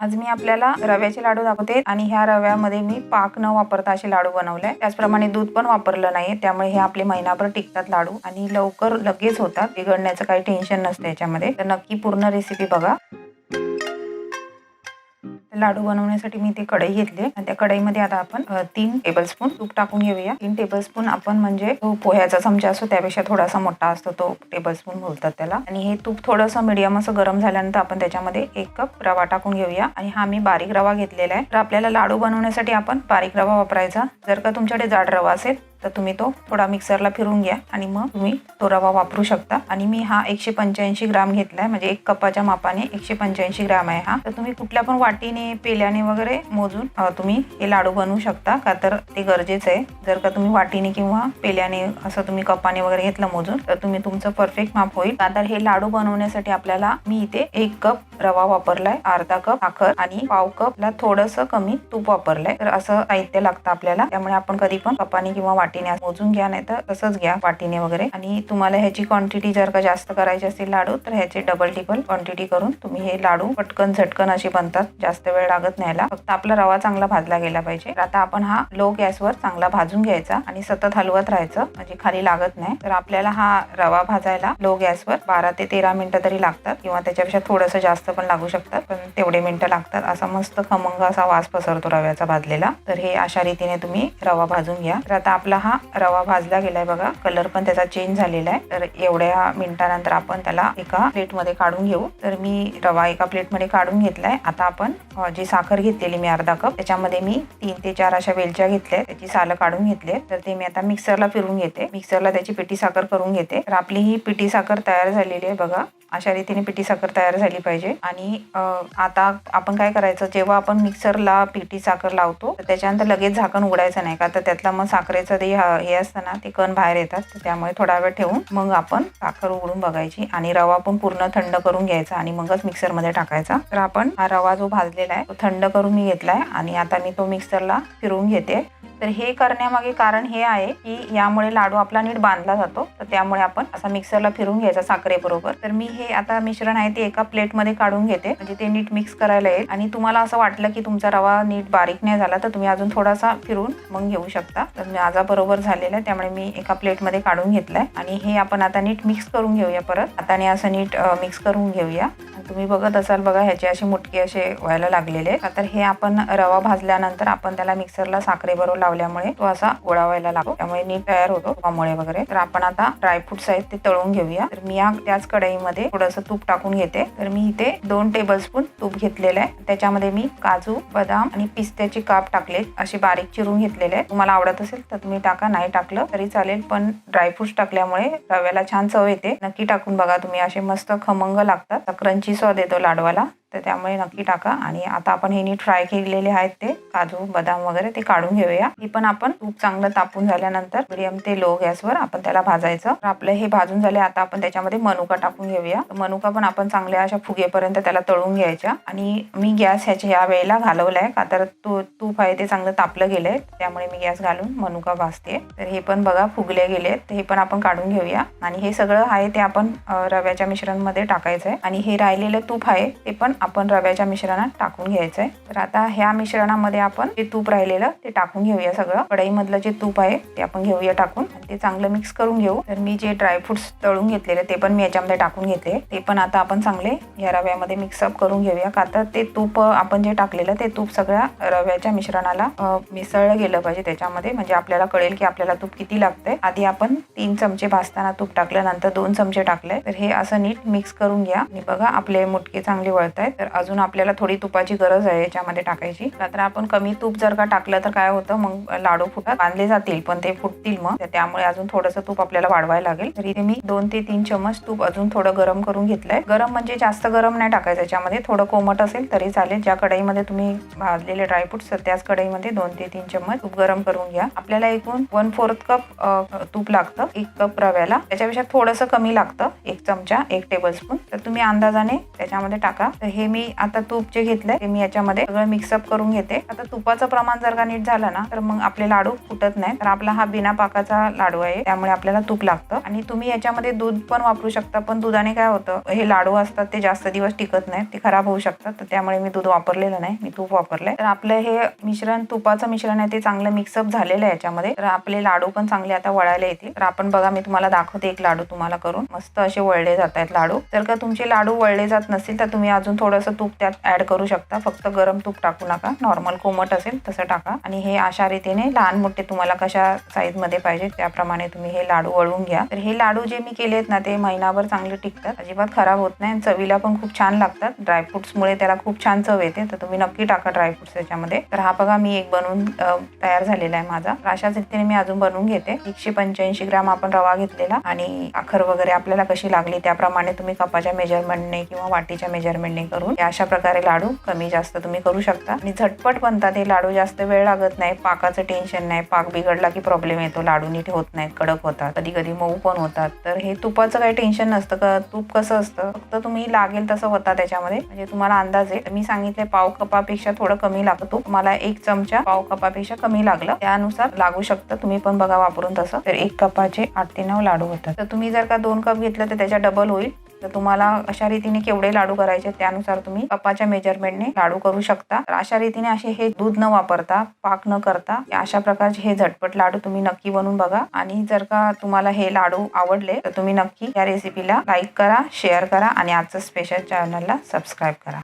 आज मी आपल्याला रव्याचे लाडू दाखवते आणि ह्या रव्यामध्ये मी पाक न वापरता असे लाडू बनवले। त्याचप्रमाणे दूध पण वापरलं नाही, त्यामुळे हे आपले महिनाभर टिकतात लाडू आणि लवकर लगेच होतात, बिघडण्याचं काही टेन्शन नसते याच्यामध्ये। तर नक्की पूर्ण रेसिपी बघा। लाडू बनवण्यासाठी मी ते कढई घेतली आणि त्या कढईमध्ये आता आपण 3 टेबलस्पून तूप टाकून घेऊया। 3 टेबलस्पून आपण म्हणजे तो पोह्याचा चमचा असतो त्यापेक्षा थोडासा मोठा असतो तो टेबलस्पून बोलतात त्याला। आणि हे तूप थोडंसं मीडियम असं गरम झाल्यानंतर आपण त्याच्यामध्ये 1 कप रवा टाकून घेऊया आणि हा मी बारीक रवा घेतलेला आहे। तर आपल्याला लाडू बनवण्यासाठी आपण बारीक रवा वापरायचा। जर का तुमच्याकडे जाड रवा असेल तर तुम्ही तो थोडा मिक्सरला फिरून घ्या आणि मग तुम्ही तो रवा वापरू शकता। आणि मी हा 185 ग्राम घेतलाय, म्हणजे 1 कपाच्या मापाने 185 ग्राम आहे हा। तर तुम्ही कुठल्या पण वाटीने पेल्याने वगैरे मोजून तुम्ही हे लाडू बनवू शकता, का तर ते गरजेचं आहे। जर का तुम्ही वाटीने किंवा पेल्याने असं तुम्ही कपाने वगैरे घेतलं मोजून तर तुम्ही तुमचं परफेक्ट माप होईल। का तर हे लाडू बनवण्यासाठी आपल्याला मी इथे 1 कप रवा वापरलाय, अर्धा कप साखर आणि पाव कपला थोडंसं कमी तूप वापरलंय। तर असं साहित्य लागतं आपल्याला, त्यामुळे आपण कधी पण कपाने किंवा वाटीने मोजून घ्या, नाही तर तसंच घ्या वाटीने वगैरे। आणि तुम्हाला ह्याची क्वांटिटी जर का जास्त करायची असेल लाडू तर ह्याचे डबल टिबल क्वांटिटी करून तुम्ही हे लाडू पटकन झटकन असे बनतात, जास्त वेळ लागत नाही याला, फक्त आपला रवा चांगला भाजला गेला पाहिजे। आता आपण हा लो गॅसवर चांगला भाजून घ्यायचा आणि सतत हलवत राहायचं, म्हणजे खाली लागत नाही। तर आपल्याला हा रवा भाजायला लो गॅसवर 12 ते 13 मिनिटं तरी लागतात, किंवा त्याच्यापेक्षा थोडंसं जास्त पण लागू शकतात, पण तेवढे मिनिटं लागतात। असा मस्त खमंग असा वास पसरतो रव्याचा भाजलेला। तर हे अशा रीतीने तुम्ही रवा भाजून घ्या। तर आता आपला हा रवा भाजला गेलाय बघा, कलर पण त्याचा चेंज झालेला आहे। तर एवढ्या मिनिटानंतर आपण त्याला एका प्लेटमध्ये काढून घेऊ। तर मी रवा एका प्लेटमध्ये काढून घेतलाय। आता आपण जी साखर घेतलेली मी अर्धा कप, त्याच्यामध्ये मी 3 ते 4 अशा वेलच्या घेतल्या, त्याची सालं काढून घेतली। तर ते मी आता मिक्सरला फिरून घेते, मिक्सरला त्याची पिठी साखर करून घेते। तर आपली ही पिठी साखर तयार झालेली आहे बघा, अशा रीतीने पिठी साखर तयार झाली पाहिजे। आणि आता आपण काय करायचं, जेव्हा आपण मिक्सरला पिठी साखर लावतो तर त्याच्यानंतर लगेच झाकण उघडायचं नाही, का तर त्यातला मग साखरेचं ते हे असतं ना, ते कण बाहेर येतात। तर त्यामुळे थोडा वेळ ठेवून मग आपण साखर उघडून बघायची आणि रवा पण पूर्ण थंड करून घ्यायचा आणि मगच मिक्सरमध्ये टाकायचा। तर आपण हा रवा जो भाजलेला आहे तो थंड करून मी घेतलाय आणि आता मी तो मिक्सरला फिरवून घेते। तर हे करण्यामागे कारण हे आहे की यामुळे लाडू आपला नीट बांधला जातो, तर त्यामुळे आपण असा मिक्सरला फिरून घ्यायचा साखरेबरोबर। तर मी हे आता मिश्रण आहे ते एका प्लेटमध्ये काढून घेते, म्हणजे ते नीट मिक्स करायला येईल। आणि तुम्हाला असं वाटलं की तुमचा रवा नीट बारीक नाही झाला तर तुम्ही अजून थोडासा फिरून मग घेऊ शकता। तर माझा बरोबर झालेला आहे, त्यामुळे मी एका प्लेटमध्ये काढून घेतलाय आणि हे आपण आता नीट मिक्स करून घेऊया। परत हाताने असं नीट मिक्स करून घेऊया। तुम्ही बघत असाल बघा, ह्याचे असे मुटके असे व्हायला लागलेले। तर हे आपण रवा भाजल्यानंतर आपण त्याला मिक्सरला साखरेबरोबर लावल्यामुळे तो असा गोळा व्हायला लागतो, त्यामुळे नीट तयार होतो तुपामुळे वगैरे। तर आपण आता ड्रायफ्रुट्स आहेत ते तळून घेऊया। तर मी त्याच कढईमध्ये थोडंसं तूप टाकून घेते। तर मी इथे 2 टेबलस्पून तूप घेतलेलं आहे, त्याच्यामध्ये मी काजू, बदाम आणि पिस्त्याचे काप टाकले, असे बारीक चिरून घेतलेले आहे। तुम्हाला आवडत असेल तर तुम्ही टाका, नाही टाकलं तरी चालेल, पण ड्रायफ्रुट्स टाकल्यामुळे रव्याला छान चव येते। नक्की टाकून बघा तुम्ही, असे मस्त खमंग लागतात, क्रंची स्वाद येतो लाडवाला, तर त्यामुळे नक्की टाका। आणि आता आपण हे नीट फ्राय केलेले आहेत ते काजू, बदाम वगैरे ते काढून घेऊया। हे पण आपण तूप चांगलं तापून झाल्यानंतर मीडियम ते लो गॅसवर आपण त्याला भाजायचं। तर आपलं हे भाजून झाले, आता आपण त्याच्यामध्ये मनुका टाकून घेऊया। मनुका पण आपण चांगल्या अशा फुगेपर्यंत त्याला तळून घ्यायच्या। आणि मी गॅस ह्या वेळेला घालवलाय, का तर तूप आहे ते चांगलं तापलं गेलंय, त्यामुळे मी गॅस घालून मनुका भाजते। तर हे पण बघा फुगले गेले, तर हे पण आपण काढून घेऊया। आणि हे सगळं आहे ते आपण रव्याच्या मिश्रणमध्ये टाकायचंय आणि हे राहिलेलं तूप आहे ते पण आपण रव्याच्या मिश्रणात टाकून घ्यायचंय। तर आता ह्या मिश्रणामध्ये आपण जे तूप राहिलेलं ते टाकून घेऊया। सगळं कढईमधलं जे तूप आहे ते आपण घेऊया टाकून आणि ते चांगलं मिक्स करून घेऊ। तर मी जे ड्रायफ्रुट्स तळून घेतलेले ते पण मी याच्यामध्ये टाकून घेते, ते पण आता आपण चांगले या रव्यामध्ये मिक्सअप करून घेऊया। का तर ते तूप आपण जे टाकलेलं ते तूप सगळ्या रव्याच्या मिश्रणाला मिसळलं गेलं पाहिजे त्याच्यामध्ये, म्हणजे आपल्याला कळेल की आपल्याला तूप किती लागतंय। आधी आपण 3 चमचे भाजताना तूप टाकलं, नंतर 2 चमचे टाकले। तर हे असं नीट मिक्स करून घ्या आणि बघा आपले मुटके चांगले वळतायत। तर अजून आपल्याला थोडी तुपाची गरज आहे याच्यामध्ये टाकायची, तर आपण कमी तूप जर का टाकलं तर काय होतं, मग लाडू फुटतात, बांधले जातील पण ते फुटतील मग, त्यामुळे अजून थोडंसं तूप आपल्याला वाढवायला लागेल। तर इथे मी 2 ते 3 चमच तूप अजून थोडं गरम करून घेतलंय। गरम म्हणजे जास्त गरम नाही टाकायचं याच्यामध्ये, थोडं कोमट असेल तरी चालेल। ज्या कढईमध्ये तुम्ही भाजलेले ड्रायफ्रुट्स त्याच कढईमध्ये 2 ते 3 चमच तूप गरम करून घ्या। आपल्याला एकूण 1/4 कप तूप लागतं 1 कप रव्याला, त्याच्यापेक्षा थोडंसं कमी लागतं, 1 चमचा 1 टेबलस्पून। तर तुम्ही अंदाजाने त्याच्यामध्ये टाका। तर हे मी आता तूप जे घेतलंय ते मी याच्यामध्ये सगळं मिक्सअप करून घेते. आता तुपाचं प्रमाण जर का नीट झालं ना तर मग आपले लाडू फुटत नाही. तर आपला हा बिना पाकाचा लाडू आहे, त्यामुळे आपल्याला तूप लागतं. आणि तुम्ही याच्यामध्ये दूध पण वापरू शकता, पण दुधाने काय होतं, हे लाडू असतात ते जास्त दिवस टिकत नाहीत, ते खराब होऊ शकतात. तर त्यामुळे मी दूध वापरलेलं नाही, मी तूप वापरलंय. तर आपलं हे मिश्रण, तुपाचं मिश्रण आहे ते चांगलं मिक्सअप झालेलं आहे याच्यामध्ये. तर आपले लाडू पण चांगले आता वळायला येतील. तर आपण बघा, मी तुम्हाला दाखवते एक लाडू तुम्हाला करून. मस्त असे वळले जात आहेत लाडू. जर का तुमचे लाडू वळले जात नसतील तर तुम्ही अजून थोडंसं तूप त्यात ऍड करू शकता. फक्त गरम तूप टाकू नका, नॉर्मल कोमट असेल तसं टाका. आणि हे अशा रीतीने लहान मोठे तुम्हाला कशा साईज मध्ये पाहिजे त्याप्रमाणे तुम्ही हे लाडू वळवून घ्या. तर हे लाडू जे मी केलेत ना ते महिनाभर चांगले टिकतात, अजिबात खराब होत नाही. चवीला पण खूप छान लागतात. ड्रायफ्रुट्समुळे त्याला खूप छान चव येते. तर तुम्ही नक्की टाका ड्रायफ्रुट्स त्याच्यामध्ये. तर हा बघा मी एक बनवून तयार झालेला आहे माझा. अशाच रीतीने मी अजून बनवून घेते. 185 ग्राम आपण रवा घेतलेला आणि साखर वगैरे आपल्याला कशी लागली त्याप्रमाणे तुम्ही कपाच्या मेजरमेंटने किंवा वाटीच्या मेजरमेंटने करून अशा प्रकारे लाडू कमी जास्त तुम्ही करू शकता. आणि झटपट बनतात हे लाडू, जास्त वेळ लागत नाही. पाकाचं टेन्शन नाही, पाक बिघडला की प्रॉब्लेम येतो, लाडू नीट होत नाहीत, कडक होतात, कधी कधी मऊ पण होतात. तर हे तुपाचं काही टेन्शन नसतं का. तूप कसं असतं, फक्त तुम्ही लागेल तसं होता त्याच्यामध्ये, म्हणजे तुम्हाला अंदाज आहे. मी सांगितलंय पाव कपापेक्षा थोडं कमी लागतं तूप. मला 1 चमचा पाव कपापेक्षा कमी लागलं, त्यानुसार लागू शकतं. तुम्ही पण बघा वापरून तसं. तर 1 कपाचे 8 ते 9 लाडू होतात. तर तुम्ही जर का 2 कप घेतलं तर त्याच्या डबल होईल. तर तुम्हाला अशा रीतीने केवढे लाडू करायचे त्यानुसार तुम्ही कपाच्या मेजरमेंटने लाडू करू शकता. तर अशा रीतीने असे हे दूध न वापरता, पाक न करता अशा प्रकारचे हे झटपट लाडू तुम्ही नक्की बनवून बघा. आणि जर का तुम्हाला हे लाडू आवडले तर तुम्ही नक्की या रेसिपीला लाईक करा, शेअर करा आणि आजचं स्पेशल चॅनलला सबस्क्राईब करा.